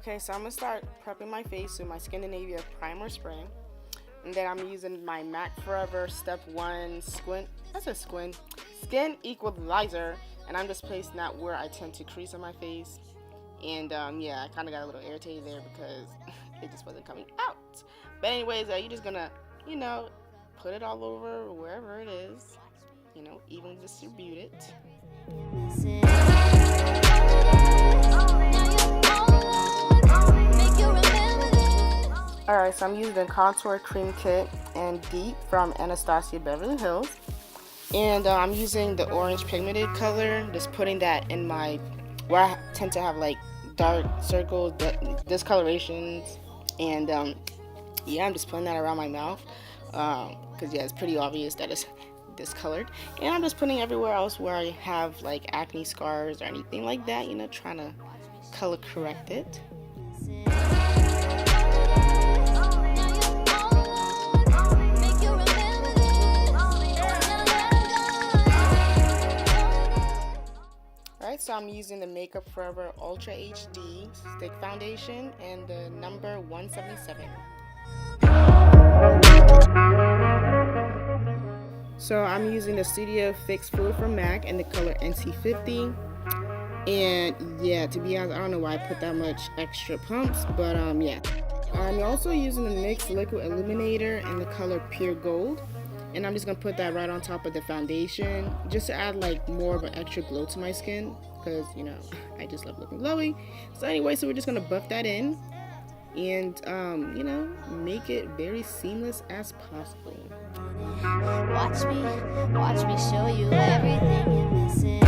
Okay, so I'm going to start prepping my face with my Scandinavia primer spray. And then I'm using my MAC Forever Step 1 Skin Equalizer. And I'm just placing that where I tend to crease on my face. And yeah, I kind of got a little irritated there because it just wasn't coming out. But anyways, you're just going to, put it all over wherever it is. Evenly distribute it. Alright, so I'm using the Contour Cream Kit and Deep from Anastasia Beverly Hills. And I'm using the orange pigmented color, just putting that in where I tend to have like dark circles, discolorations. And yeah, I'm just putting that around my mouth. Because yeah, it's pretty obvious that it's discolored. And I'm just putting everywhere else where I have like acne scars or anything like that, trying to color correct it. Alright, so I'm using the Makeup Forever Ultra HD Stick Foundation and the number 177. So I'm using the Studio Fix Fluid from MAC and the color NC50. And yeah, to be honest, I don't know why I put that much extra pumps, but yeah. I'm also using the NYX Liquid Illuminator in the color Pure Gold. And I'm just going to put that right on top of the foundation just to add like more of an extra glow to my skin because, I just love looking glowy. So anyway, so we're just going to buff that in and, make it very seamless as possible. Watch me show you everything you're missing.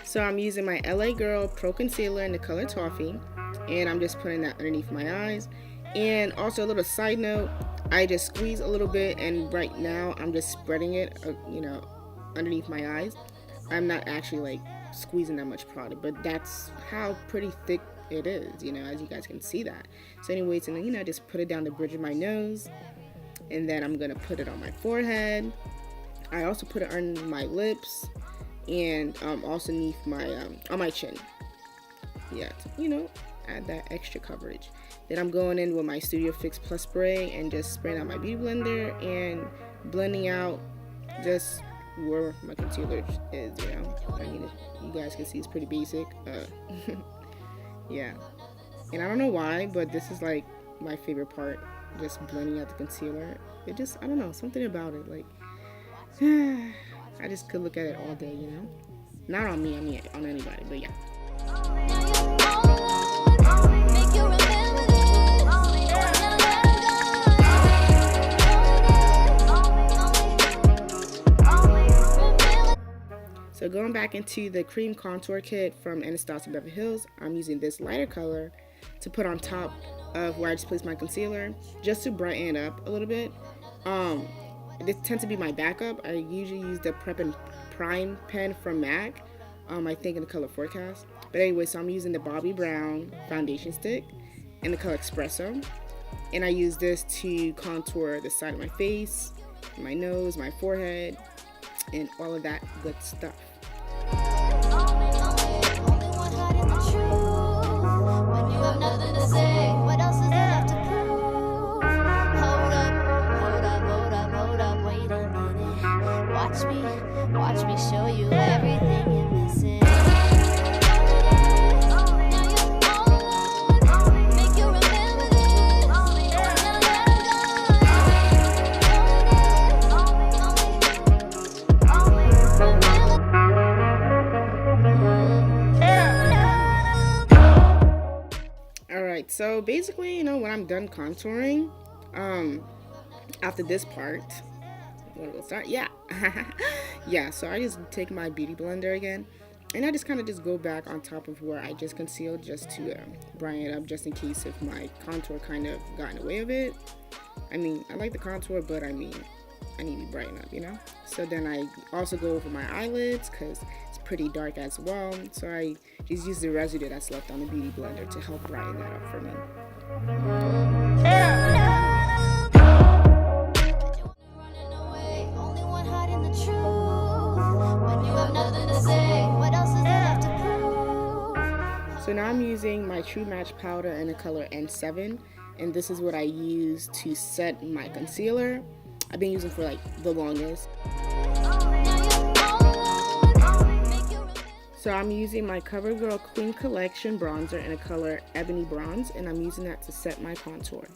So I'm using my LA Girl Pro Concealer in the color Toffee, and I'm just putting that underneath my eyes. And also a little side note, I just squeeze a little bit, and right now I'm just spreading it, underneath my eyes. I'm not actually like squeezing that much product, but that's how pretty thick it is, as you guys can see that. So anyways, and then, just put it down the bridge of my nose, and then I'm gonna put it on my forehead. I also put it on my lips. And also underneath my on my chin, yeah, to, add that extra coverage. Then I'm going in with my Studio Fix Plus spray and just spraying out my beauty blender and blending out just where my concealer is. I mean, you guys can see it's pretty basic. Yeah, and I don't know why, but this is like my favorite part, just blending out the concealer. It just, I don't know, something about it, like I just could look at it all day, Not on me, I mean on anybody, but yeah. So going back into the cream contour kit from Anastasia Beverly Hills, I'm using this lighter color to put on top of where I just placed my concealer, just to brighten it up a little bit. This tends to be my backup. I usually use the Prep and Prime pen from MAC, I think in the color Forecast. But anyway, so I'm using the Bobbi Brown foundation stick in the color Espresso. And I use this to contour the side of my face, my nose, my forehead, and all of that good stuff. Watch me show you everything you're missing. Make you remember this. Alright, so basically, when I'm done contouring, after this part, when we'll start, yeah. Yeah, so I just take my beauty blender again, and I just kind of just go back on top of where I just concealed, just to brighten it up, just in case if my contour kind of got in the way of it. I mean, I like the contour, but I mean, I need to brighten up, So then I also go over my eyelids because it's pretty dark as well. So I just use the residue that's left on the beauty blender to help brighten that up for me. True Match powder in the color N7, and this is what I use to set my concealer. I've been using for like the longest. So I'm using my CoverGirl Queen Collection bronzer in the color Ebony Bronze, and I'm using that to set my contour.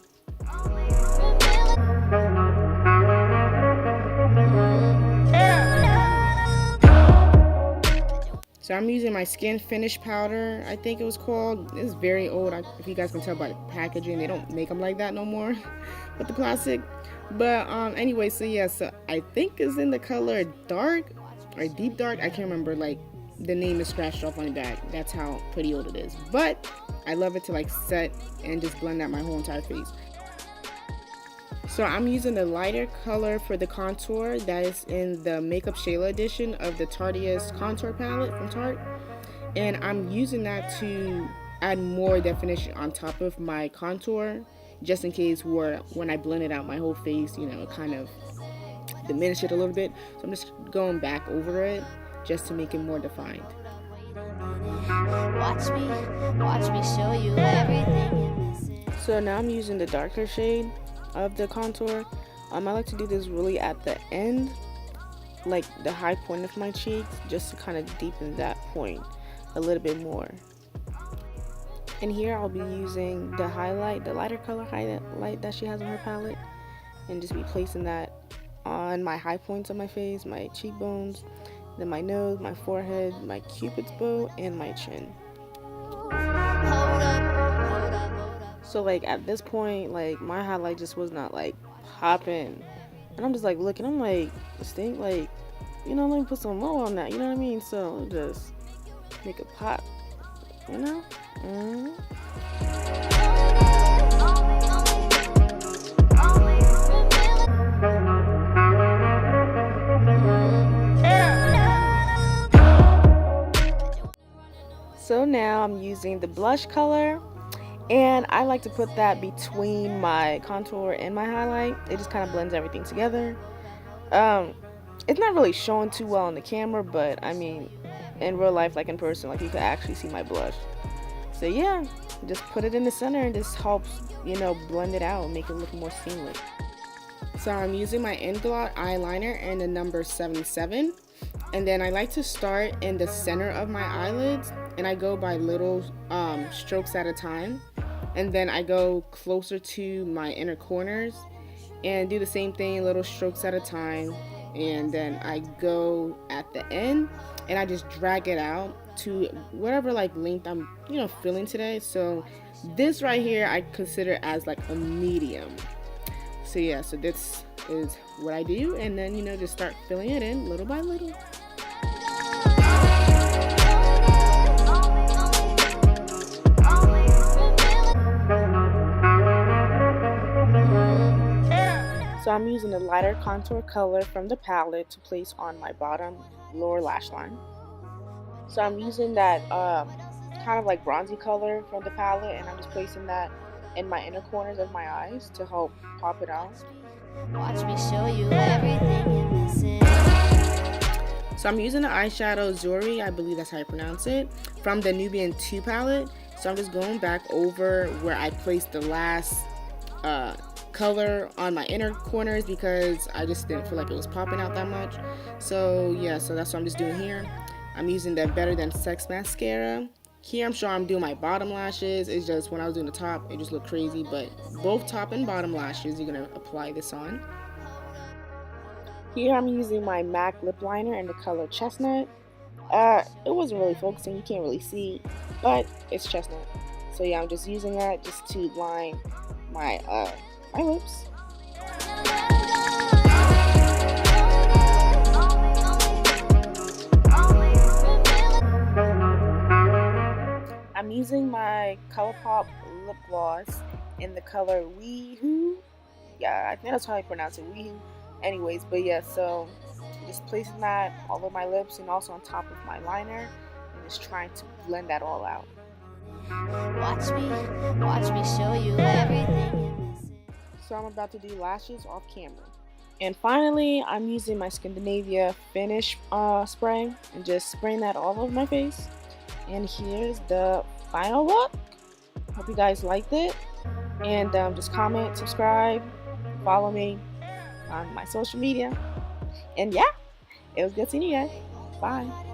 So I'm using my Skin Finish powder, I think it was called. It's very old. If you guys can tell by the packaging, they don't make them like that no more with the plastic. But anyway, so yeah, so I think it's in the color dark or deep dark. I can't remember, like the name is scratched off on the back. That's how pretty old it is. But I love it to like set and just blend out my whole entire face. So I'm using the lighter color for the contour that is in the Makeup Shayla edition of the Tarteist contour palette from Tarte, and I'm using that to add more definition on top of my contour, just in case when I blend it out my whole face, you know, kind of diminish it a little bit. So I'm just going back over it just to make it more defined. Watch me show you everything you're missing. So now I'm using the darker shade of the contour. I like to do this really at the end, like the high point of my cheeks, just to kind of deepen that point a little bit more. And here I'll be using the highlight, the lighter color highlight that she has on her palette, and just be placing that on my high points of my face, my cheekbones, then my nose, my forehead, my cupid's bow, and my chin. So like at this point, like my highlight just was not like popping, and I'm just like looking, I'm like, this thing, like, you know, let me put some more on that, you know what I mean? So just make it pop, you know. So now I'm using the blush color, and I like to put that between my contour and my highlight. It just kind of blends everything together. It's not really showing too well on the camera, but I mean, in real life, like in person, like you can actually see my blush. So yeah, just put it in the center, and this helps, you know, blend it out and make it look more seamless. So I'm using my Inglot eyeliner in the number 77. And then I like to start in the center of my eyelids, and I go by little strokes at a time, and then I go closer to my inner corners and do the same thing, little strokes at a time, and then I go at the end and I just drag it out to whatever like length I'm, you know, feeling today. So this right here I consider as like a medium. So yeah, so this is what I do, and then, you know, just start filling it in little by little. So I'm using a lighter contour color from the palette to place on my bottom lower lash line. So I'm using that kind of like bronzy color from the palette, and I'm just placing that in my inner corners of my eyes to help pop it out. Watch me show you everything you're missing. So I'm using the eyeshadow Zuri, I believe that's how you pronounce it, from the Nubian 2 palette. So I'm just going back over where I placed the last color on my inner corners because I just didn't feel like it was popping out that much. So yeah, so that's what I'm just doing here. I'm using the Better Than Sex mascara. Here I'm sure I'm doing my bottom lashes. It's just when I was doing the top, it just looked crazy, but both top and bottom lashes, you're gonna apply this on. Here I'm using my MAC lip liner in the color Chestnut. It wasn't really focusing, you can't really see, but it's chestnut. So yeah, I'm just using that just to line my lips. I'm using my ColourPop lip gloss in the color Weehoo. Yeah, I think that's how I pronounce it, Weehoo. Anyways, but yeah, so just placing that all over my lips and also on top of my liner, and just trying to blend that all out. Watch me show you everything you're missing. So I'm about to do lashes off camera. And finally, I'm using my Scandinavia Finish spray and just spraying that all over my face. And here's the final look. Hope you guys liked it. And just comment, subscribe, follow me on my social media. And yeah, it was good seeing you guys. Bye.